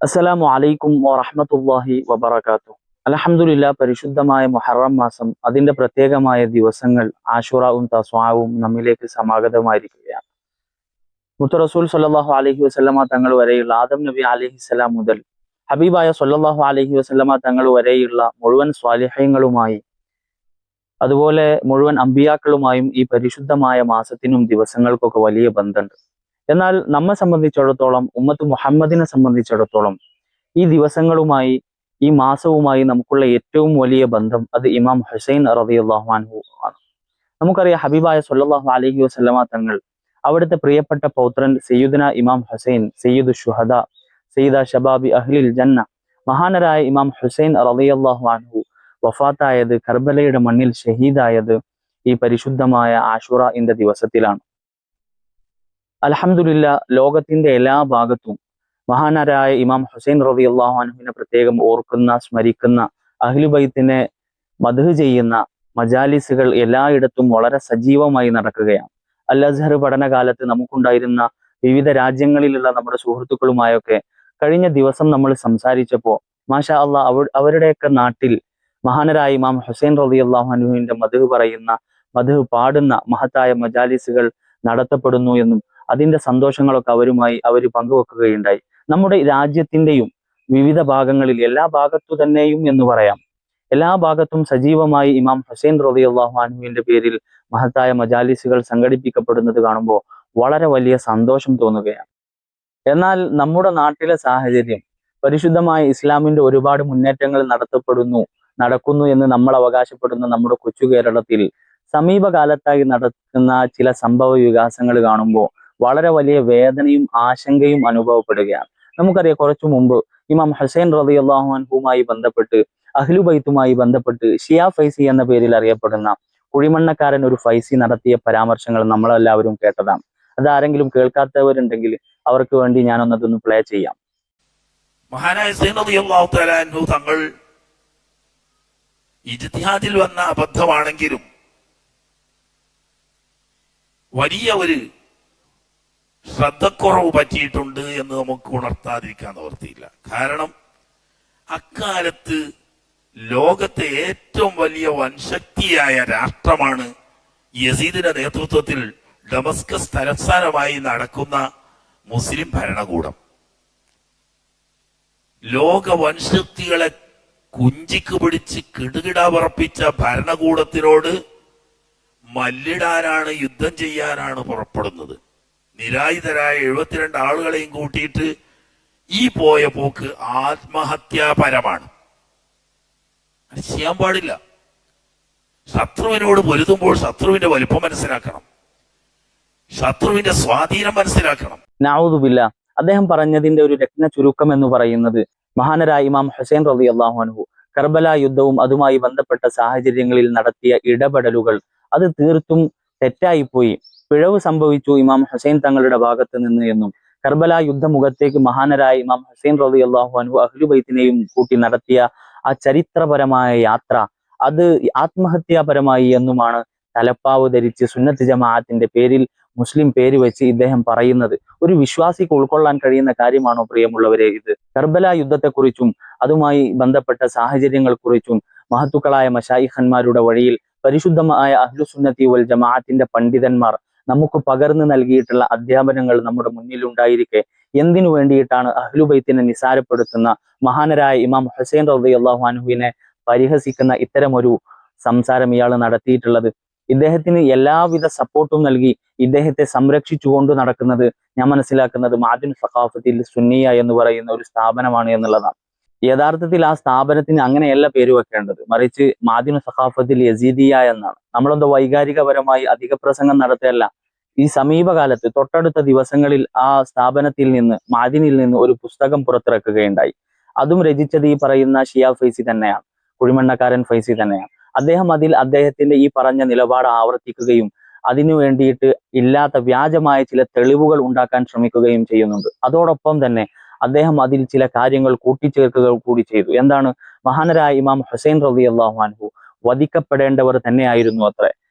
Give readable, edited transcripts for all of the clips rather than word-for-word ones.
അസ്സലാമു അലൈക്കും വറഹ്മത്തുള്ളാഹി വബറകാതുഹു. അൽഹംദുലില്ലാ, പരിശുദ്ധമായ മുഹറം മാസം അതിന്റെ പ്രത്യേകമായ ദിവസങ്ങൾ ആശുറാവും തസ്വാവും നമ്മിലേക്ക് സമാഗതമായിരിക്കുകയാണ്. മുത്ത് റസൂൽ സ്വല്ലല്ലാഹു അലൈഹി വസല്ലമ തങ്ങൾ വരെയുള്ള ആദം നബി അലൈഹിസ്സലാം മുതൽ ഹബീബായ സ്വല്ലല്ലാഹു അലൈഹി വസല്ലമ തങ്ങൾ വരെയുള്ള മുഴുവൻ സ്വാലിഹീങ്ങളുമായി, അതുപോലെ മുഴുവൻ അമ്പിയാക്കളുമായും ഈ പരിശുദ്ധമായ മാസത്തിനും ദിവസങ്ങൾക്കൊക്കെ വലിയ ബന്ധമുണ്ട്. എന്നാൽ നമ്മെ സംബന്ധിച്ചിടത്തോളം, ഉമ്മത്ത് മുഹമ്മദിനെ സംബന്ധിച്ചിടത്തോളം ഈ ദിവസങ്ങളുമായി, ഈ മാസവുമായി നമുക്കുള്ള ഏറ്റവും വലിയ ബന്ധം അത് ഇമാം ഹുസൈൻ റളിയല്ലാഹു അൻഹു ആണ്. നമുക്കറിയാം, ഹബീബായ സ്വല്ലല്ലാഹു അലൈഹി വസല്ലമ തങ്ങൾ അവിടുത്തെ പ്രിയപ്പെട്ട പൗത്രൻ സയ്യിദുന ഇമാം ഹുസൈൻ, സയ്യിദു ശുഹദ, സയ്യിദ ശബാബി അഹ്ലിൽ ജന്ന, മഹാനരായ ഇമാം ഹുസൈൻ റളിയല്ലാഹു അൻഹു വഫാത്തായത്, കർബലയുടെ മണ്ണിൽ ഷഹീദായത് ഈ പരിശുദ്ധമായ ആശുറയുടെ ദിവസത്തിലാണ്. അൽഹംദുലില്ലാ, ലോകത്തിന്റെ എല്ലാ ഭാഗത്തും മഹാനരായ ഇമാം ഹുസൈൻ റളിയല്ലാഹു അൻഹുവിനെ പ്രത്യേകം ഓർക്കുന്ന, സ്മരിക്കുന്ന, അഹ്ലുബൈത്തിനെ മദ്ഹ് ചെയ്യുന്ന മജാലിസുകൾ എല്ലായിടത്തും വളരെ സജീവമായി നടക്കുകയാണ്. അൽ അസ്ഹർ പഠനകാലത്ത് നമുക്കുണ്ടായിരുന്ന വിവിധ രാജ്യങ്ങളിലുള്ള നമ്മുടെ സുഹൃത്തുക്കളുമായൊക്കെ കഴിഞ്ഞ ദിവസം നമ്മൾ സംസാരിച്ചപ്പോൾ മാഷാ അള്ളാഹ് അവരുടെയൊക്കെ നാട്ടിൽ മഹാനരായ ഇമാം ഹുസൈൻ റളിയല്ലാഹു അൻഹുവിന്റെ മദ്ഹ് പറയുന്ന, മദ്ഹ് പാടുന്ന മഹത്തായ മജാലിസുകൾ നടത്തപ്പെടുന്നു എന്നും അതിന്റെ സന്തോഷങ്ങളൊക്കെ അവർ പങ്കുവെക്കുകയുണ്ടായി. നമ്മുടെ രാജ്യത്തിന്റെയും വിവിധ ഭാഗങ്ങളിൽ, എല്ലാ ഭാഗത്തു തന്നെയും എന്ന് പറയാം, എല്ലാ ഭാഗത്തും സജീവമായി ഇമാം ഹുസൈൻ റളിയല്ലാഹു അൻഹുവിന്റെ പേരിൽ മഹത്തായ മജാലിസുകൾ സംഘടിപ്പിക്കപ്പെടുന്നത് കാണുമ്പോൾ വളരെ വലിയ സന്തോഷം തോന്നുകയാണ്. എന്നാൽ നമ്മുടെ നാട്ടിലെ സാഹചര്യം, പരിശുദ്ധമായ ഇസ്ലാമിന്റെ ഒരുപാട് മുന്നേറ്റങ്ങൾ നടക്കുന്നു എന്ന് നമ്മൾ അവകാശപ്പെടുന്ന നമ്മുടെ കൊച്ചു കേരളത്തിൽ സമീപകാലത്തായി നടക്കുന്ന ചില സംഭവ വികാസങ്ങൾ കാണുമ്പോൾ വളരെ വലിയ വേദനയും ആശങ്കയും അനുഭവപ്പെടുകയാണ്. നമുക്കറിയാം, കുറച്ചു മുമ്പ് ഇമാം ഹുസൈൻ റളിയല്ലാഹു അൻഹുവുമായി ബന്ധപ്പെട്ട്, അഹ്ലുബൈത്തുമായി ബന്ധപ്പെട്ട് ഷിയ ഫൈസി എന്ന പേരിൽ അറിയപ്പെടുന്ന കുഴിമണ്ണക്കാരൻ ഒരു ഫൈസി നടത്തിയ പരാമർശങ്ങൾ നമ്മളെല്ലാവരും കേട്ടതാണ്. അതാരെങ്കിലും കേൾക്കാത്തവരുണ്ടെങ്കിൽ അവർക്ക് വേണ്ടി ഞാനൊന്നതൊന്ന് പ്ലേ ചെയ്യാം. മഹാനായ ഹുസൈൻ റളിയല്ലാഹു തആല അൻഹു തങ്ങൾ ഇജ്തിഹാദിൽ വന്ന അബദ്ധമാണെങ്കിലും വലിയ ഒരു ശ്രദ്ധക്കുറവ് പറ്റിയിട്ടുണ്ട് എന്ന് നമുക്ക് ഉണർത്താതിരിക്കാൻ നിവൃത്തിയില്ല. കാരണം അക്കാലത്ത് ലോകത്തെ ഏറ്റവും വലിയ വൻശക്തിയായ രാഷ്ട്രമാണ് യസീദിന്റെ നേതൃത്വത്തിൽ ഡമസ്കസ് തലസ്ഥാനമായി നടക്കുന്ന മുസ്ലിം ഭരണകൂടം. ലോക വൻശക്തികളെ കുഞ്ചിക്ക് പിടിച്ച് കിടുകിടാവറപ്പിച്ച ഭരണകൂടത്തിനോട് മല്ലിടാനാണ്, യുദ്ധം ചെയ്യാനാണ് പുറപ്പെടുന്നത്. നിരായുധരായ 72 ആളുകളെയും കൂട്ടിയിട്ട് ഈ പോയ പോക്ക് ആത്മഹത്യാപരമാണ്. അത് ചെയ്യാൻ പാടില്ല. ശത്രുവിനോട് പൊരുതുമ്പോൾ ശത്രുവിന്റെ വലിപ്പം മനസ്സിലാക്കണം, ശത്രുവിന്റെ സ്വാധീനം മനസ്സിലാക്കണം. നഊദു ബില്ലാ. അദ്ദേഹം പറഞ്ഞതിന്റെ ഒരു രത്ന ചുരുക്കം എന്ന് പറയുന്നത്, മഹാനരായ ഇമാം ഹുസൈൻ റളിയല്ലാഹു അൻഹു കർബല യുദ്ധവും അതുമായി ബന്ധപ്പെട്ട സാഹചര്യങ്ങളിൽ നടത്തിയ ഇടപെടലുകൾ അത് തീർത്തും തെറ്റായിപ്പോയി, പിഴവ് സംഭവിച്ചു ഇമാം ഹുസൈൻ തങ്ങളുടെ ഭാഗത്ത് നിന്ന് എന്നും, കർബല യുദ്ധമുഖത്തേക്ക് മഹാനരായ ഇമാം ഹുസൈൻ റളിയല്ലാഹു അൻഹു അഹ്ലുബൈത്തിനെയും കൂട്ടി നടത്തിയ ആ ചരിത്രപരമായ യാത്ര അത് ആത്മഹത്യാപരമായി എന്നുമാണ് തലപ്പാവ് ധരിച്ച് സുന്നത്ത് ജമാഅത്തിന്റെ പേരിൽ മുസ്ലിം പേര് വെച്ച് ഇദ്ദേഹം പറയുന്നത്. ഒരു വിശ്വാസിക്ക് ഉൾക്കൊള്ളാൻ കഴിയുന്ന കാര്യമാണോ പ്രിയമുള്ളവരെ ഇത്? കർബല യുദ്ധത്തെക്കുറിച്ചും അതുമായി ബന്ധപ്പെട്ട സാഹചര്യങ്ങളെക്കുറിച്ചും മഹത്തുക്കളായ മശായിഖന്മാരുടെ വഴിയിൽ പരിശുദ്ധമായ അഹ്ലുസുന്നത്തി വൽ ജമാഅത്തിന്റെ പണ്ഡിതന്മാർ നമുക്ക് പകർന്നു നൽകിയിട്ടുള്ള അധ്യാപനങ്ങൾ നമ്മുടെ മുന്നിലുണ്ടായിരിക്കെ എന്തിനു വേണ്ടിയിട്ടാണ് അഹ്ലുബൈത്തിനെ നിസാരപ്പെടുത്തുന്ന, മഹാനരായ ഇമാം ഹുസൈൻ റളിയല്ലാഹു അൻഹുവിനെ പരിഹസിക്കുന്ന ഇത്തരമൊരു സംസാരം ഇയാൾ നടത്തിയിട്ടുള്ളത്? ഇദ്ദേഹത്തിന് എല്ലാവിധ സപ്പോർട്ടും നൽകി ഇദ്ദേഹത്തെ സംരക്ഷിച്ചുകൊണ്ട് നടക്കുന്നത് ഞാൻ മനസ്സിലാക്കുന്നത് മാദിൻ സഖാഫത്തിൽ സുന്നിയ എന്ന് പറയുന്ന ഒരു സ്ഥാപനമാണ് എന്നുള്ളതാണ്. യഥാർത്ഥത്തിൽ ആ സ്ഥാപനത്തിന് അങ്ങനെയല്ല പേര് വെക്കേണ്ടത്, മറിച്ച് മാദിൻ സഖാഫത്തിൽ യസീദിയ എന്നാണ്. നമ്മളെന്തോ വൈകാരികപരമായി അധിക പ്രസംഗം നടത്തിയല്ല. ഈ സമീപകാലത്ത് തൊട്ടടുത്ത ദിവസങ്ങളിൽ ആ സ്ഥാപനത്തിൽ നിന്ന്, മാദിനിൽ നിന്ന് ഒരു പുസ്തകം പുറത്തിറക്കുകയുണ്ടായി. അതും രചിച്ചത് ഈ പറയുന്ന ഷിയ ഫൈസി തന്നെയാണ്, കുഴിമണ്ണക്കാരൻ ഫൈസി തന്നെയാണ്. അദ്ദേഹം അതിൽ അദ്ദേഹത്തിന്റെ ഈ പറഞ്ഞ നിലപാട് ആവർത്തിക്കുകയും അതിനു വേണ്ടിയിട്ട് ഇല്ലാത്ത വ്യാജമായ ചില തെളിവുകൾ ഉണ്ടാക്കാൻ ശ്രമിക്കുകയും ചെയ്യുന്നുണ്ട്. അതോടൊപ്പം തന്നെ അദ്ദേഹം അതിൽ ചില കാര്യങ്ങൾ കൂട്ടിച്ചേർക്കുക കൂടി ചെയ്തു. എന്താണ്? മഹാനരായ ഇമാം ഹുസൈൻ റളിയല്ലാഹു അൻഹു വധിക്കപ്പെടേണ്ടവർ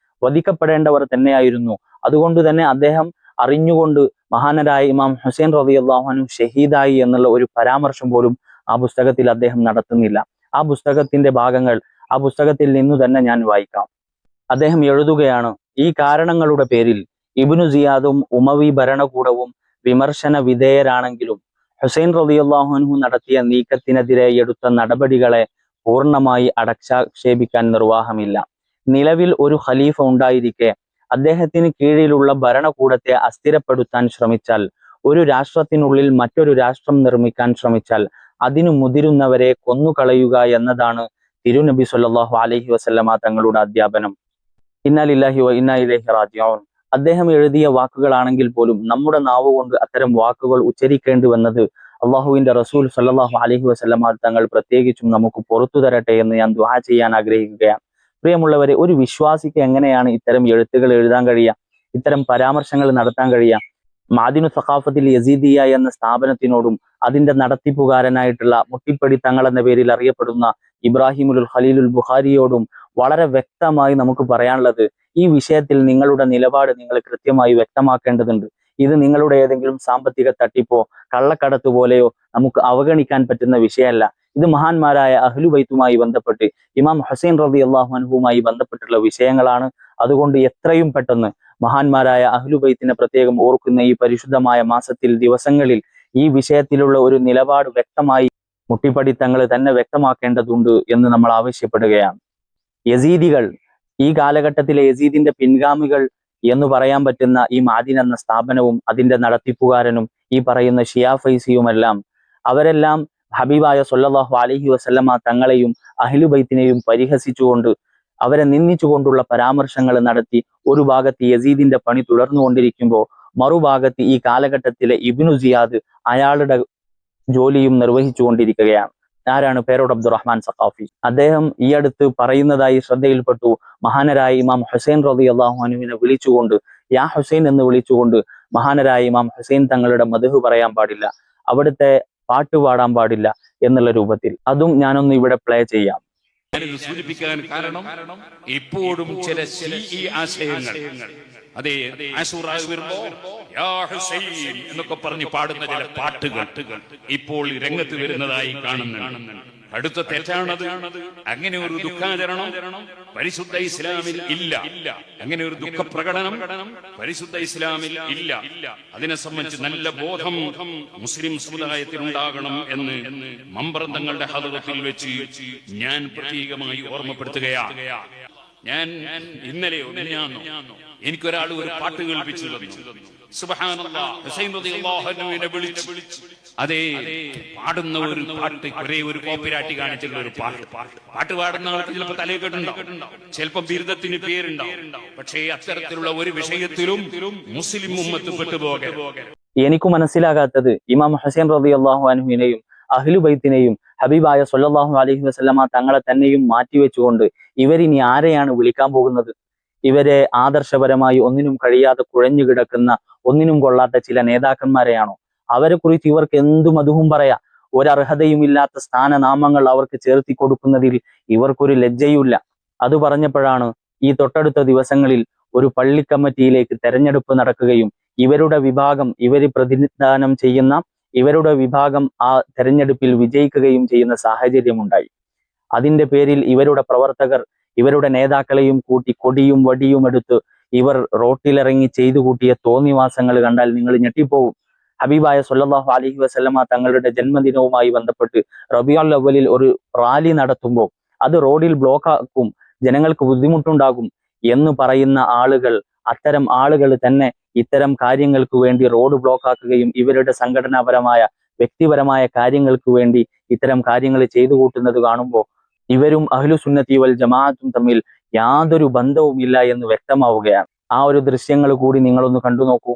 തന്നെയായിരുന്നു. അതുകൊണ്ട് തന്നെ അദ്ദേഹം അറിഞ്ഞുകൊണ്ട് മഹാനരായ ഇമാം ഹുസൈൻ റളിയല്ലാഹു അൻഹു ഷഹീദായി എന്നുള്ള ഒരു പരാമർശം പോലും ആ പുസ്തകത്തിൽ അദ്ദേഹം നടത്തുന്നില്ല. ആ പുസ്തകത്തിന്റെ ഭാഗങ്ങൾ ആ പുസ്തകത്തിൽ നിന്നു തന്നെ ഞാൻ വായിക്കാം. അദ്ദേഹം എഴുതുകയാണ്, ഈ കാരണങ്ങളുടെ പേരിൽ ഇബ്നു സിയാദും ഉമവി ഭരണകൂടവും വിമർശന വിധേയരാണെങ്കിലും ഹുസൈൻ റളിയല്ലാഹു അൻഹു നടത്തിയ നീക്കത്തിനെതിരെ എടുത്ത നടപടികളെ പൂർണ്ണമായി അടച്ചാക്ഷേപിക്കാൻ നിർവാഹമില്ല. നിലവിൽ ഒരു ഖലീഫ ഉണ്ടായിരിക്കെ അദ്ദേഹത്തിന് കീഴിലുള്ള ഭരണകൂടത്തെ അസ്ഥിരപ്പെടുത്താൻ ശ്രമിച്ചാൽ, ഒരു രാഷ്ട്രത്തിനുള്ളിൽ മറ്റൊരു രാഷ്ട്രം നിർമ്മിക്കാൻ ശ്രമിച്ചാൽ അതിനു മുതിരുന്നവരെ കൊന്നുകളയുക എന്നതാണ് തിരുനബി സ്വല്ലല്ലാഹു അലൈഹി വസല്ലമ തങ്ങളുടെ അധ്യാപനം. ഇന്നാ ലില്ലാഹി വ ഇന്നാ ഇലൈഹി റാജിഊൻ. അദ്ദേഹം എഴുതിയ വാക്കുകളാണെങ്കിൽ പോലും നമ്മുടെ നാവ് കൊണ്ട് അത്തരം വാക്കുകൾ ഉച്ചരിക്കേണ്ടി വന്നത് അള്ളാഹുവിന്റെ റസൂൽ സ്വല്ലല്ലാഹു അലൈഹി വസല്ലമ തങ്ങൾ പ്രത്യേകിച്ചും നമുക്ക് പുറത്തു തരട്ടെ എന്ന് ഞാൻ ദുആ ചെയ്യാൻ ആഗ്രഹിക്കുകയാണ്. പ്രിയമുള്ളവരെ, ഒരു വിശ്വാസിക്ക് എങ്ങനെയാണ് ഇത്തരം എഴുത്തുകൾ എഴുതാൻ കഴിയുക, ഇത്തരം പരാമർശങ്ങൾ നടത്താൻ കഴിയുക? മാദിനു സഖാഫത്തിൽ യസീദിയ എന്ന സ്ഥാപനത്തിനോടും അതിന്റെ നടത്തിപ്പുകാരനായിട്ടുള്ള മുട്ടിപ്പടി തങ്ങൾ എന്ന പേരിൽ അറിയപ്പെടുന്ന ഇബ്രാഹിമുൽ ഖലീലുൽ ബുഖാരിയോടും വളരെ വ്യക്തമായി നമുക്ക് പറയാനുള്ളത്, ഈ വിഷയത്തിൽ നിങ്ങളുടെ നിലപാട് നിങ്ങൾ കൃത്യമായി വ്യക്തമാക്കേണ്ടതുണ്ട്. ഇത് നിങ്ങളുടെ ഏതെങ്കിലും സാമ്പത്തിക തട്ടിപ്പോ കള്ളക്കടത്ത് പോലെയോ നമുക്ക് അവഗണിക്കാൻ പറ്റുന്ന വിഷയമല്ല. ഇത് മഹാന്മാരായ അഹ്ലു ബൈത്തുമായി ബന്ധപ്പെട്ട് ഇമാം ഹുസൈൻ റളിയല്ലാഹു അൻഹുവുമായി ബന്ധപ്പെട്ടുള്ള വിഷയങ്ങളാണ്. അതുകൊണ്ട് എത്രയും പെട്ടെന്ന് മഹാന്മാരായ അഹ്ലു ബൈത്തിനെ പ്രത്യേകം ഓർക്കുന്ന ഈ പരിശുദ്ധമായ മാസത്തിൽ, ദിവസങ്ങളിൽ ഈ വിഷയത്തിലുള്ള ഒരു നിലപാട് വ്യക്തമായി മുട്ടിപ്പടി തങ്ങൾ തന്നെ വ്യക്തമാക്കേണ്ടതുണ്ട് എന്ന് നമ്മൾ ആവശ്യപ്പെടുകയാണ്. യസീദികൾ, ഈ കാലഘട്ടത്തിലെ യസീദിന്റെ പിൻഗാമികൾ എന്ന് പറയാൻ പറ്റുന്ന ഈ മാദിൻ എന്ന സ്ഥാപനവും അതിന്റെ നടത്തിപ്പുകാരനും ഈ പറയുന്ന ഷിയാ ഫൈസിയുമെല്ലാം, അവരെല്ലാം ഹബീബായ സ്വല്ലല്ലാഹു അലൈഹി വസല്ലമ തങ്ങളെയും അഹ്ലു ബൈത്തിനെയും പരിഹസിച്ചുകൊണ്ട്, അവരെ നിന്ദിച്ചുകൊണ്ടുള്ള പരാമർശങ്ങൾ നടത്തി ഒരു ഭാഗത്ത് യസീദിന്റെ പണി തുടർന്നുകൊണ്ടിരിക്കുമ്പോൾ മറുഭാഗത്ത് ഈ കാലഘട്ടത്തിലെ ഇബ്നു സിയാദ് അയാളുടെ ജോലിയും നിർവഹിച്ചുകൊണ്ടിരിക്കുകയാണ്. ആരാണ്? പേരോട് അബ്ദുറഹ്മാൻ സഖാഫി. അദ്ദേഹം ഈ അടുത്ത് പറയുന്നതായി ശ്രദ്ധയിൽപ്പെട്ടു, മഹാനരായ ഇമാം ഹുസൈൻ റളിയല്ലാഹു അൻഹുവിനെ വിളിച്ചുകൊണ്ട്, യാ ഹുസൈൻ എന്ന് വിളിച്ചുകൊണ്ട് മഹാനരായ ഇമാം ഹുസൈൻ തങ്ങളുടെ മദ്ഹ് പറയാൻ പാടില്ല, അവിടുത്തെ പാട്ട് പാടാൻ പാടില്ല എന്നുള്ള രൂപത്തിൽ. അതും ഞാനൊന്ന് ഇവിടെ പ്ലേ ചെയ്യാം. ഞാനിത് സൂചിപ്പിക്കാൻ കാരണം, ഇപ്പോഴും ചില ആശയങ്ങൾ, അതെ, വരുമ്പോ യാ ഹുസൈൻ എന്നൊക്കെ പറഞ്ഞ് പാടുന്ന ചില പാട്ടുകൾ ഇപ്പോൾ രംഗത്ത് വരുന്നതായി കാണുന്നുണ്ട്. അടുത്ത തെറ്റാണത്. അങ്ങനെ ഒരു ദുഃഖാചരണം പരിശുദ്ധ ഇസ്ലാമിൽ ഇല്ല. അങ്ങനെ ഒരു ദുഃഖ പ്രകടനം പരിശുദ്ധ ഇസ്ലാമിൽ ഇല്ല. അതിനെ സംബന്ധിച്ച് നല്ല ബോധം മുസ്ലിം സമുദായത്തിൽ ഉണ്ടാകണം എന്ന് മമ്പ്രന്തങ്ങളുടെ ഹദറത്തിൽ വെച്ച് ഞാൻ പ്രത്യേകമായി ഓർമ്മപ്പെടുത്തുകയാണ്. ഞാൻ ഇന്നലെ എനിക്കൊരാൾ ഒരു പാട്ട് കേൾപ്പിച്ചു തന്നു. സുബ്ഹാനല്ലാഹ്, ഹുസൈൻ റളിയല്ലാഹു അൻഹുവിനെ വിളിച്ചു, അതേ, പാടുന്ന ഒരു പാട്ട്, ഒരേ ഒരു കോപ്പിരാട്ടി കാണിച്ചുള്ള ഒരു പാട്ട് പാടുന്ന ആൾക്ക് ചിലപ്പോൾ തലയിൽ കേട്ടുണ്ടാവും, ചിലപ്പോൾ ബിരുദത്തിന് പേരുണ്ടാവും. പക്ഷേ അത്തരത്തിലുള്ള ഒരു വിഷയത്തിലും മുസ്ലിം ഉമ്മത്ത് പെട്ടുപോകരുത്. എനിക്ക് മനസ്സിലാകാത്തത്, ഇമാം ഹുസൈൻ റളിയല്ലാഹു അൻഹുവിനെയും അഹ്ലു ബൈത്തിനെയും ഹബീബായ സ്വല്ലല്ലാഹു അലൈഹി വസല്ലമ തങ്ങളെ തന്നെയും മാറ്റിവെച്ചുകൊണ്ട് ഇവരിനി ആരെയാണ് വിളിക്കാൻ പോകുന്നത്? ഇവരെ ആദർശപരമായി ഒന്നിനും കഴിയാതെ കുഴഞ്ഞു കിടക്കുന്ന, ഒന്നിനും കൊള്ളാത്ത ചില നേതാക്കന്മാരെയാണോ? അവരെ കുറിച്ച് ഇവർക്ക് എന്തു മധുവും പറയാ. ഒരർഹതയുമില്ലാത്ത സ്ഥാനനാമങ്ങൾ അവർക്ക് ചേർത്തി കൊടുക്കുന്നതിൽ ഇവർക്കൊരു ലജ്ജയുമില്ല. അത് പറഞ്ഞപ്പോഴാണ് ഈ തൊട്ടടുത്ത ദിവസങ്ങളിൽ ഒരു പള്ളി കമ്മിറ്റിയിലേക്ക് തെരഞ്ഞെടുപ്പ് നടക്കുകയും ഇവരുടെ വിഭാഗം, ഇവര് പ്രതിനിധാനം ചെയ്യുന്ന ഇവരുടെ വിഭാഗം ആ തെരഞ്ഞെടുപ്പിൽ വിജയിക്കുകയും ചെയ്യുന്ന സാഹചര്യമുണ്ടായി. അതിന്റെ പേരിൽ ഇവരുടെ പ്രവർത്തകർ ഇവരുടെ നേതാക്കളെയും കൂട്ടി കൊടിയും വടിയും എടുത്ത് ഇവർ റോട്ടിലിറങ്ങി ചെയ്തു കൂട്ടിയ തോന്നിവാസങ്ങൾ കണ്ടാൽ നിങ്ങൾ ഞെട്ടിപ്പോകും. ഹബീബായ സ്വല്ലല്ലാഹു അലൈഹി വസല്ലമ തങ്ങളുടെ ജന്മദിനവുമായി ബന്ധപ്പെട്ട് റബീഉൽ അവ്വലിൽ ഒരു റാലി നടത്തുമ്പോൾ അത് റോഡിൽ ബ്ലോക്കാക്കും, ജനങ്ങൾക്ക് ബുദ്ധിമുട്ടുണ്ടാകും എന്ന് പറയുന്ന ആളുകൾ, അത്തരം ആളുകൾ തന്നെ ഇത്തരം കാര്യങ്ങൾക്ക് വേണ്ടി റോഡ് ബ്ലോക്കാക്കുകയും ഇവരുടെ സംഘടനാപരമായ വ്യക്തിപരമായ കാര്യങ്ങൾക്ക് വേണ്ടി ഇത്തരം കാര്യങ്ങൾ ചെയ്തു കൂട്ടുന്നത് കാണുമ്പോൾ ഇവരും അഹ്ലു സുന്നത്തി വൽ ജമാഅത്തും തമ്മിൽ യാതൊരു ബന്ധവുമില്ല എന്ന് വ്യക്തമാവുകയാണ്. ആ ഒരു ദൃശ്യങ്ങൾ കൂടി നിങ്ങളൊന്ന് കണ്ടു നോക്കൂ.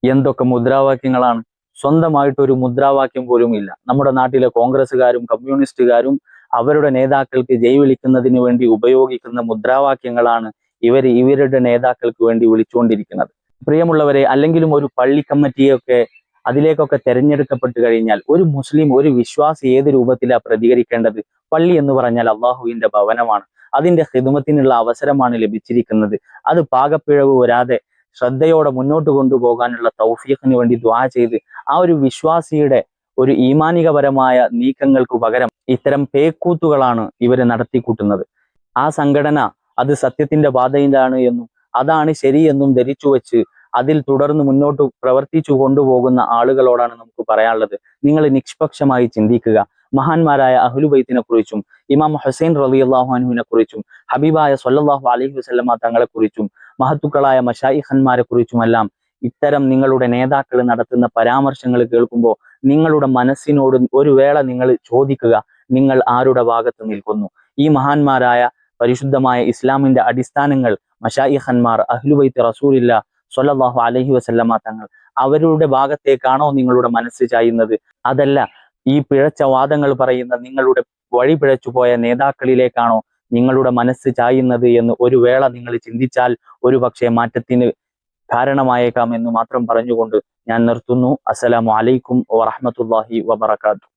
എന്തൊക്കെ മുദ്രാവാക്യങ്ങളാണ്! സ്വന്തമായിട്ടൊരു മുദ്രാവാക്യം പോലും ഇല്ല. നമ്മുടെ നാട്ടിലെ കോൺഗ്രസ്സുകാരും കമ്മ്യൂണിസ്റ്റുകാരും അവരുടെ നേതാക്കൾക്ക് ജയ് വിളിക്കുന്നതിന് വേണ്ടി ഉപയോഗിക്കുന്ന മുദ്രാവാക്യങ്ങളാണ് ഇവരുടെ നേതാക്കൾക്ക് വേണ്ടി വിളിച്ചുകൊണ്ടിരിക്കുന്നത്. പ്രിയമുള്ളവരെ, അല്ലെങ്കിലും ഒരു പള്ളി കമ്മിറ്റിയൊക്കെ അതിലേക്കൊക്കെ തെരഞ്ഞെടുക്കപ്പെട്ട് കഴിഞ്ഞാൽ ഒരു മുസ്ലിം, ഒരു വിശ്വാസി ഏത് രൂപത്തിലാണ് പ്രതികരിക്കേണ്ടത്? പള്ളി എന്ന് പറഞ്ഞാൽ അള്ളാഹുവിന്റെ ഭവനമാണ്. അതിന്റെ ഖിദ്മത്തിനുള്ള അവസരമാണ് ലഭിച്ചിരിക്കുന്നത്. അത് പാകപ്പിഴവ് വരാതെ ശ്രദ്ധയോടെ മുന്നോട്ട് കൊണ്ടുപോകാനുള്ള തൗഫീഖിന് വേണ്ടി ദുആ ചെയ്ത് ആ ഒരു വിശ്വാസിയുടെ ഒരു ഈമാനികപരമായ നീക്കങ്ങൾക്ക് പകരം ഇത്തരം പേക്കൂത്തുകളാണ് ഇവര് നടത്തിക്കൂട്ടുന്നത്. ആ സംഘടന അത് സത്യത്തിന്റെ പാതയിലാണ് എന്നും അതാണ് ശരിയെന്നും ധരിച്ചു വെച്ച് അതിൽ തുടർന്ന് മുന്നോട്ട് പ്രവർത്തിച്ചു കൊണ്ടുപോകുന്ന ആളുകളോടാണ് നമുക്ക് പറയാനുള്ളത്. നിങ്ങൾ നിഷ്പക്ഷമായി ചിന്തിക്കുക. മഹാന്മാരായ അഹ്ലുബൈത്തിനെ കുറിച്ചും ഇമാം ഹുസൈൻ റളിയല്ലാഹു അൻഹുവിനെ കുറിച്ചും ഹബീബായ സ്വല്ലല്ലാഹു അലൈഹി വസല്ലമ തങ്ങളെ കുറിച്ചും മഹത്തുക്കളായ മശായിഖന്മാരെ കുറിച്ചുമെല്ലാം ഇത്തരം നിങ്ങളുടെ നേതാക്കൾ നടത്തുന്ന പരാമർശങ്ങൾ കേൾക്കുമ്പോൾ നിങ്ങളുടെ മനസ്സിനോട് ഒരു വേള നിങ്ങൾ ചോദിക്കുക, നിങ്ങൾ ആരുടെ ഭാഗത്ത് നിൽക്കുന്നു? ഈ മഹാന്മാരായ പരിശുദ്ധമായ ഇസ്ലാമിന്റെ അടിസ്ഥാനങ്ങൾ മശായിഖന്മാർ, അഹ്ലുബൈത്ത് റസൂലില്ല സ്വല്ലല്ലാഹു അലൈഹി വസല്ലമ തങ്ങൾ, അവരുടെ ഭാഗത്തേക്കാണോ നിങ്ങളുടെ മനസ്സ് ചായുന്നത്? അതല്ല ഈ പിഴച്ച വാദങ്ങൾ പറയുന്ന നിങ്ങളുടെ വഴി പിഴച്ചുപോയ നേതാക്കളിലേക്കാണോ നിങ്ങളുടെ മനസ്സ് ചായുന്നത് എന്ന് ഒരു വേള നിങ്ങൾ ചിന്തിച്ചാൽ ഒരു പക്ഷേ മാറ്റത്തിന് കാരണമായേക്കാം എന്ന് മാത്രം പറഞ്ഞുകൊണ്ട് ഞാൻ നിർത്തുന്നു. അസ്സലാമു അലൈക്കും വറഹ്മത്തുള്ളാഹി വബറകാതുഹു.